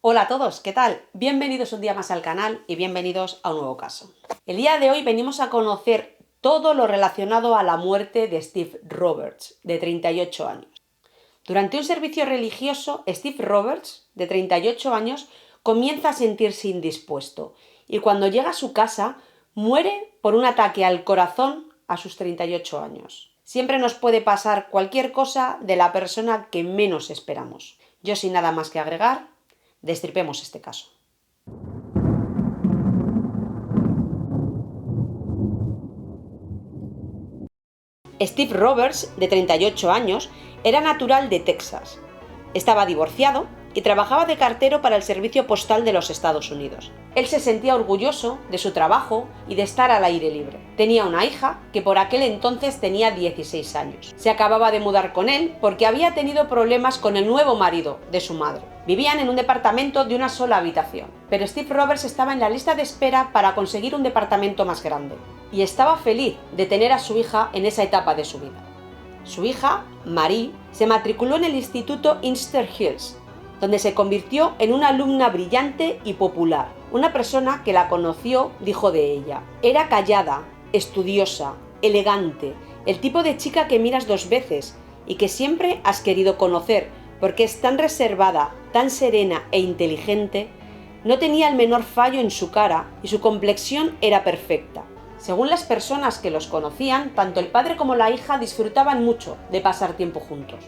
Hola a todos, ¿qué tal? Bienvenidos un día más al canal y bienvenidos a un nuevo caso. El día de hoy venimos a conocer todo lo relacionado a la muerte de Steve Roberts, de 38 años. Durante un servicio religioso, Steve Roberts, de 38 años, comienza a sentirse indispuesto y cuando llega a su casa muere por un ataque al corazón a sus 38 años. Siempre nos puede pasar cualquier cosa de la persona que menos esperamos. Yo sin nada más que agregar, destripemos este caso. Steve Roberts, de 38 años, era natural de Texas. Estaba divorciado y trabajaba de cartero para el Servicio Postal de los Estados Unidos. Él se sentía orgulloso de su trabajo y de estar al aire libre. Tenía una hija que por aquel entonces tenía 16 años. Se acababa de mudar con él porque había tenido problemas con el nuevo marido de su madre. Vivían en un departamento de una sola habitación, pero Steve Roberts estaba en la lista de espera para conseguir un departamento más grande y estaba feliz de tener a su hija en esa etapa de su vida. Su hija, Marie, se matriculó en el instituto Easter Hills, donde se convirtió en una alumna brillante y popular. Una persona que la conoció dijo de ella: era callada, estudiosa, elegante, el tipo de chica que miras dos veces y que siempre has querido conocer porque es tan reservada, tan serena e inteligente. No tenía el menor fallo en su cara y su complexión era perfecta. Según las personas que los conocían, tanto el padre como la hija disfrutaban mucho de pasar tiempo juntos.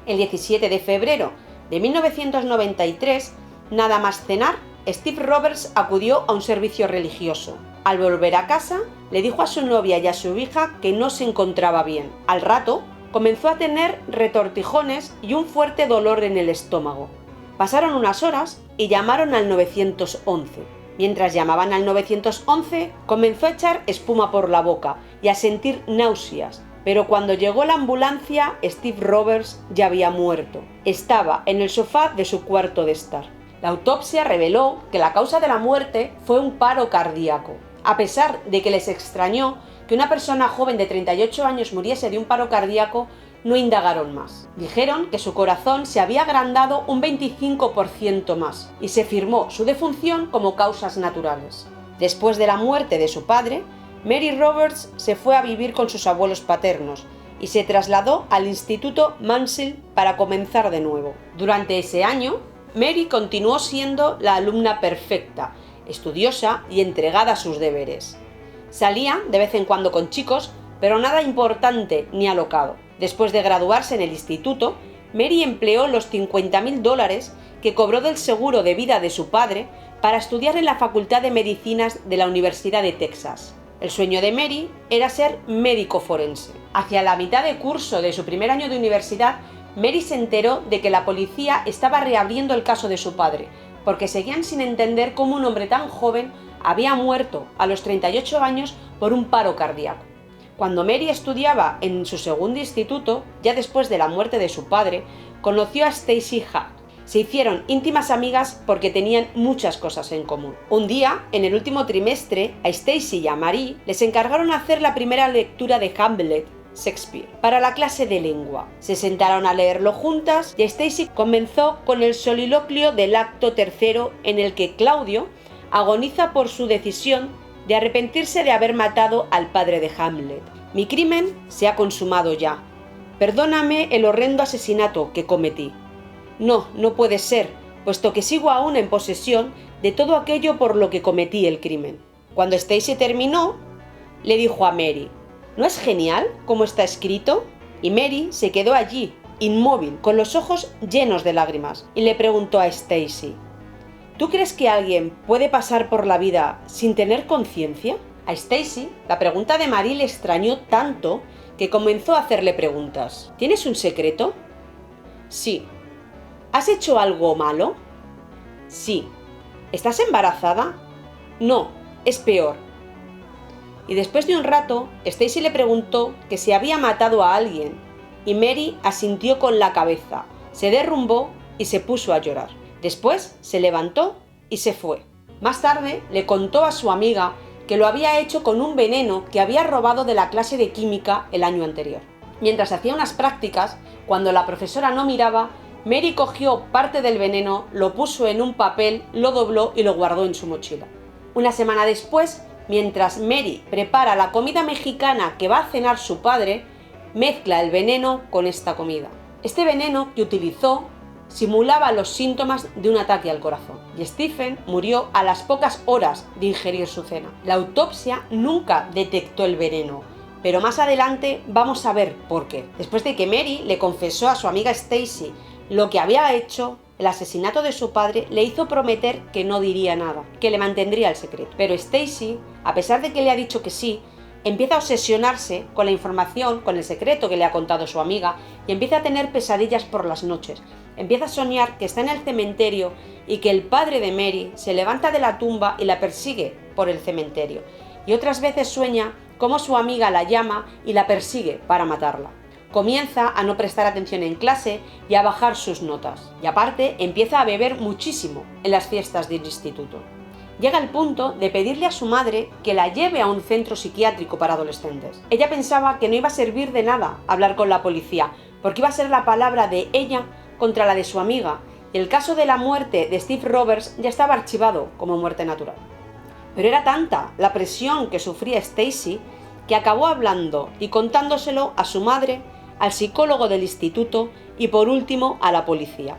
El 17 de febrero de 1993, nada más cenar, Steve Roberts acudió a un servicio religioso. Al volver a casa, le dijo a su novia y a su hija que no se encontraba bien. Al rato, comenzó a tener retortijones y un fuerte dolor en el estómago. Pasaron unas horas y llamaron al 911. Mientras llamaban al 911, comenzó a echar espuma por la boca y a sentir náuseas. Pero cuando llegó la ambulancia, Steve Roberts ya había muerto. Estaba en el sofá de su cuarto de estar. La autopsia reveló que la causa de la muerte fue un paro cardíaco. A pesar de que les extrañó que una persona joven de 38 años muriese de un paro cardíaco, no indagaron más. Dijeron que su corazón se había agrandado un 25% más y se firmó su defunción como causas naturales. Después de la muerte de su padre, Mary Roberts se fue a vivir con sus abuelos paternos y se trasladó al Instituto Mansell para comenzar de nuevo. Durante ese año, Mary continuó siendo la alumna perfecta, estudiosa y entregada a sus deberes. Salía de vez en cuando con chicos, pero nada importante ni alocado. Después de graduarse en el instituto, Mary empleó los $50.000 que cobró del seguro de vida de su padre para estudiar en la Facultad de Medicinas de la Universidad de Texas. El sueño de Mary era ser médico forense. Hacia la mitad de curso de su primer año de universidad, Mary se enteró de que la policía estaba reabriendo el caso de su padre, porque seguían sin entender cómo un hombre tan joven había muerto a los 38 años por un paro cardíaco. Cuando Mary estudiaba en su segundo instituto, ya después de la muerte de su padre, conoció a Stacy Hack. Se hicieron íntimas amigas porque tenían muchas cosas en común. Un día, en el último trimestre, a Stacy y a Marie les encargaron hacer la primera lectura de Hamlet, Shakespeare, para la clase de lengua. Se sentaron a leerlo juntas y Stacy comenzó con el soliloquio del acto tercero en el que Claudio agoniza por su decisión de arrepentirse de haber matado al padre de Hamlet. Mi crimen se ha consumado ya. Perdóname el horrendo asesinato que cometí. No, no puede ser, puesto que sigo aún en posesión de todo aquello por lo que cometí el crimen. Cuando Stacy terminó, le dijo a Mary: ¿no es genial cómo está escrito? Y Mary se quedó allí, inmóvil, con los ojos llenos de lágrimas, y le preguntó a Stacy: ¿tú crees que alguien puede pasar por la vida sin tener conciencia? A Stacy, la pregunta de Marie le extrañó tanto que comenzó a hacerle preguntas. ¿Tienes un secreto? Sí. ¿Has hecho algo malo? Sí. ¿Estás embarazada? No, es peor. Y después de un rato, Stacy le preguntó que si había matado a alguien, y Mary asintió con la cabeza, se derrumbó y se puso a llorar. Después se levantó y se fue. Más tarde le contó a su amiga que lo había hecho con un veneno que había robado de la clase de química el año anterior. Mientras hacía unas prácticas, cuando la profesora no miraba, Mary cogió parte del veneno, lo puso en un papel, lo dobló y lo guardó en su mochila. Una semana después, mientras Mary prepara la comida mexicana que va a cenar su padre, mezcla el veneno con esta comida. Este veneno que utilizó simulaba los síntomas de un ataque al corazón y Stephen murió a las pocas horas de ingerir su cena. La autopsia nunca detectó el veneno, pero más adelante vamos a ver por qué. Después de que Mary le confesó a su amiga Stacy lo que había hecho, el asesinato de su padre le hizo prometer que no diría nada, que le mantendría el secreto. Pero Stacy, a pesar de que le ha dicho que sí, empieza a obsesionarse con la información, con el secreto que le ha contado su amiga y empieza a tener pesadillas por las noches. Empieza a soñar que está en el cementerio y que el padre de Mary se levanta de la tumba y la persigue por el cementerio. Y otras veces sueña cómo su amiga la llama y la persigue para matarla. Comienza a no prestar atención en clase y a bajar sus notas. Y aparte empieza a beber muchísimo en las fiestas del instituto. Llega al punto de pedirle a su madre que la lleve a un centro psiquiátrico para adolescentes. Ella pensaba que no iba a servir de nada hablar con la policía, porque iba a ser la palabra de ella contra la de su amiga, y el caso de la muerte de Steve Roberts ya estaba archivado como muerte natural. Pero era tanta la presión que sufría Stacy que acabó hablando y contándoselo a su madre, al psicólogo del instituto y por último a la policía.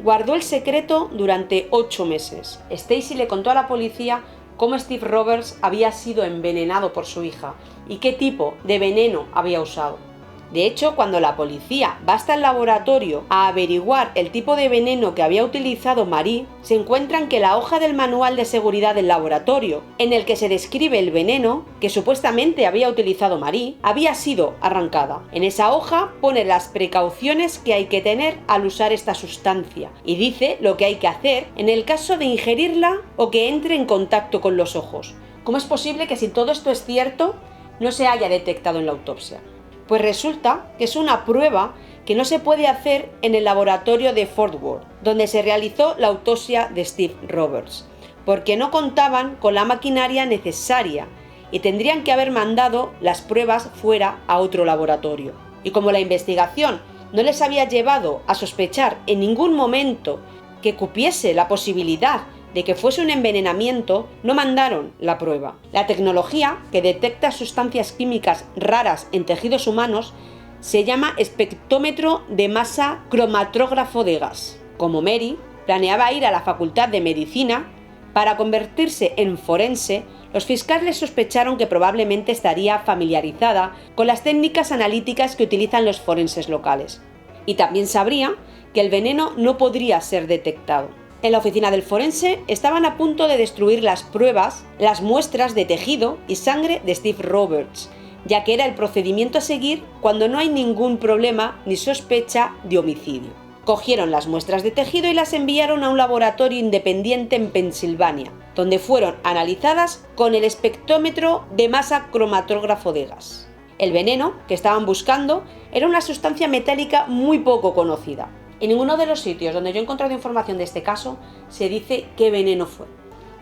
Guardó el secreto durante 8 meses. Stacy le contó a la policía cómo Steve Roberts había sido envenenado por su hija y qué tipo de veneno había usado. De hecho, cuando la policía va hasta el laboratorio a averiguar el tipo de veneno que había utilizado Marie, se encuentran que la hoja del manual de seguridad del laboratorio, en el que se describe el veneno que supuestamente había utilizado Marie, había sido arrancada. En esa hoja pone las precauciones que hay que tener al usar esta sustancia y dice lo que hay que hacer en el caso de ingerirla o que entre en contacto con los ojos. ¿Cómo es posible que si todo esto es cierto no se haya detectado en la autopsia? Pues resulta que es una prueba que no se puede hacer en el laboratorio de Fort Worth, donde se realizó la autopsia de Steve Roberts, porque no contaban con la maquinaria necesaria y tendrían que haber mandado las pruebas fuera a otro laboratorio. Y como la investigación no les había llevado a sospechar en ningún momento que cupiese la posibilidad de que fuese un envenenamiento, no mandaron la prueba. La tecnología que detecta sustancias químicas raras en tejidos humanos se llama espectrómetro de masa cromatógrafo de gas. Como Mary planeaba ir a la Facultad de Medicina para convertirse en forense, los fiscales sospecharon que probablemente estaría familiarizada con las técnicas analíticas que utilizan los forenses locales. Y también sabría que el veneno no podría ser detectado. En la oficina del forense estaban a punto de destruir las pruebas, las muestras de tejido y sangre de Steve Roberts, ya que era el procedimiento a seguir cuando no hay ningún problema ni sospecha de homicidio. Cogieron las muestras de tejido y las enviaron a un laboratorio independiente en Pensilvania, donde fueron analizadas con el espectrómetro de masa cromatógrafo de gas. El veneno que estaban buscando era una sustancia metálica muy poco conocida. En ninguno de los sitios donde yo he encontrado información de este caso se dice qué veneno fue.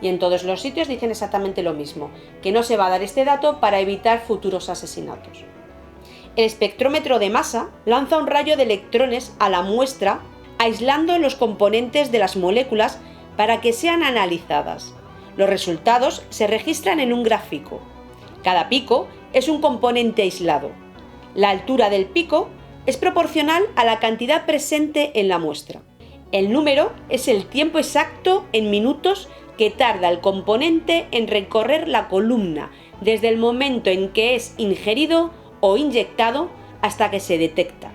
Y en todos los sitios dicen exactamente lo mismo, que no se va a dar este dato para evitar futuros asesinatos. El espectrómetro de masa lanza un rayo de electrones a la muestra, aislando los componentes de las moléculas para que sean analizadas. Los resultados se registran en un gráfico. Cada pico es un componente aislado. La altura del pico es proporcional a la cantidad presente en la muestra. El número es el tiempo exacto en minutos que tarda el componente en recorrer la columna desde el momento en que es ingerido o inyectado hasta que se detecta.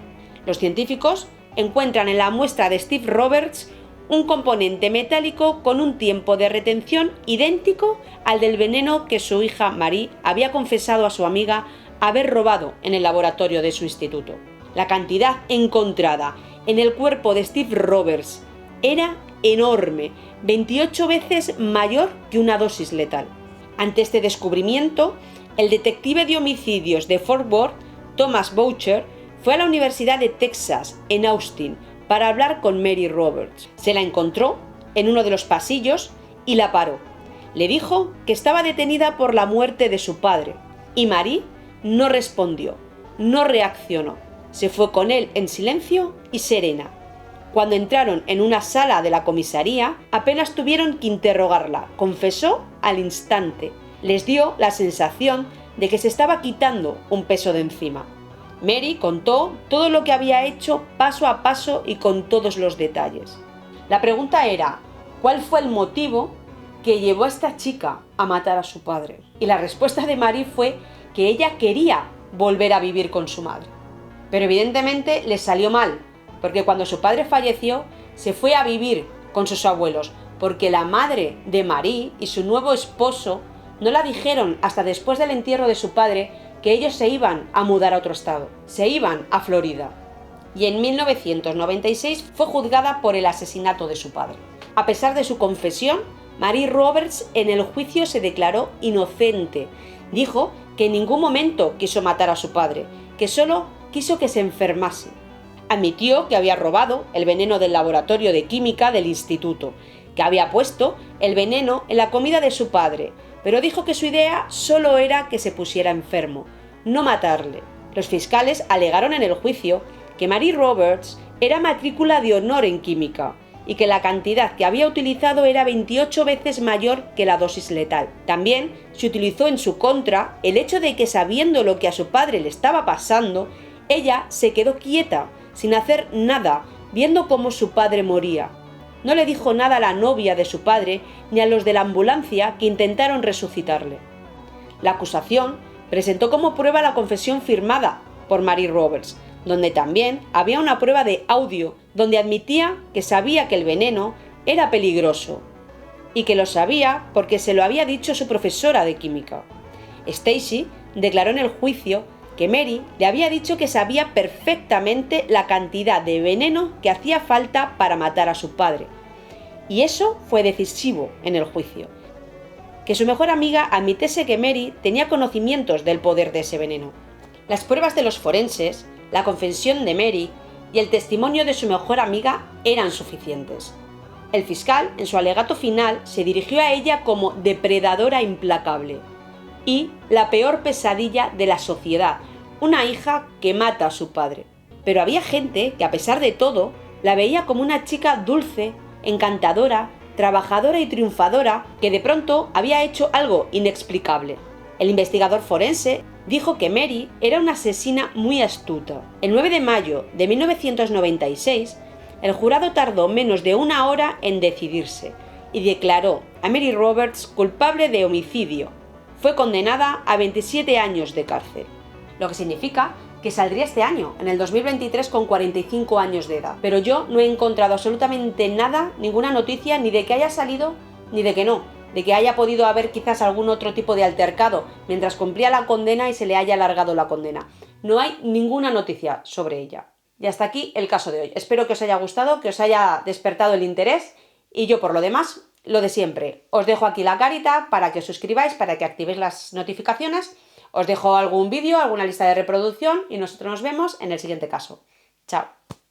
Los científicos encuentran en la muestra de Steve Roberts un componente metálico con un tiempo de retención idéntico al del veneno que su hija Marie había confesado a su amiga haber robado en el laboratorio de su instituto. La cantidad encontrada en el cuerpo de Steve Roberts era enorme, 28 veces mayor que una dosis letal. Ante este descubrimiento, el detective de homicidios de Fort Worth, Thomas Boucher, fue a la Universidad de Texas, en Austin, para hablar con Mary Roberts. Se la encontró en uno de los pasillos y la paró. Le dijo que estaba detenida por la muerte de su padre, y Marie no respondió, no reaccionó. Se fue con él en silencio y serena. Cuando entraron en una sala de la comisaría, apenas tuvieron que interrogarla. Confesó al instante. Les dio la sensación de que se estaba quitando un peso de encima. Mary contó todo lo que había hecho paso a paso y con todos los detalles. La pregunta era, ¿cuál fue el motivo que llevó a esta chica a matar a su padre? Y la respuesta de Mary fue que ella quería volver a vivir con su madre. Pero evidentemente le salió mal, porque cuando su padre falleció, se fue a vivir con sus abuelos, porque la madre de Marie y su nuevo esposo no la dijeron hasta después del entierro de su padre que ellos se iban a mudar a otro estado, se iban a Florida. Y en 1996 fue juzgada por el asesinato de su padre. A pesar de su confesión, Marie Roberts en el juicio se declaró inocente. Dijo que en ningún momento quiso matar a su padre, que solo quiso que se enfermase. Admitió que había robado el veneno del laboratorio de química del instituto, que había puesto el veneno en la comida de su padre, pero dijo que su idea solo era que se pusiera enfermo, no matarle. Los fiscales alegaron en el juicio que Marie Roberts era matrícula de honor en química y que la cantidad que había utilizado era 28 veces mayor que la dosis letal. También se utilizó en su contra el hecho de que, sabiendo lo que a su padre le estaba pasando, ella se quedó quieta, sin hacer nada, viendo cómo su padre moría. No le dijo nada a la novia de su padre ni a los de la ambulancia que intentaron resucitarle. La acusación presentó como prueba la confesión firmada por Marie Roberts, donde también había una prueba de audio donde admitía que sabía que el veneno era peligroso y que lo sabía porque se lo había dicho su profesora de química. Stacy declaró en el juicio que Mary le había dicho que sabía perfectamente la cantidad de veneno que hacía falta para matar a su padre. Y eso fue decisivo en el juicio. Que su mejor amiga admitiese que Mary tenía conocimientos del poder de ese veneno. Las pruebas de los forenses, la confesión de Mary y el testimonio de su mejor amiga eran suficientes. El fiscal, en su alegato final, se dirigió a ella como depredadora implacable y la peor pesadilla de la sociedad, una hija que mata a su padre. Pero había gente que, a pesar de todo, la veía como una chica dulce, encantadora, trabajadora y triunfadora, que de pronto había hecho algo inexplicable. El investigador forense dijo que Mary era una asesina muy astuta. El 9 de mayo de 1996, el jurado tardó menos de una hora en decidirse y declaró a Mary Roberts culpable de homicidio. Fue condenada a 27 años de cárcel, lo que significa que saldría este año, en el 2023, con 45 años de edad. Pero yo no he encontrado absolutamente nada, ninguna noticia, ni de que haya salido, ni de que no, de que haya podido haber quizás algún otro tipo de altercado mientras cumplía la condena y se le haya alargado la condena. No hay ninguna noticia sobre ella. Y hasta aquí el caso de hoy. Espero que os haya gustado, que os haya despertado el interés, y yo, por lo demás, lo de siempre. Os dejo aquí la carita para que os suscribáis, para que activéis las notificaciones. Os dejo algún vídeo, alguna lista de reproducción y nosotros nos vemos en el siguiente caso. Chao.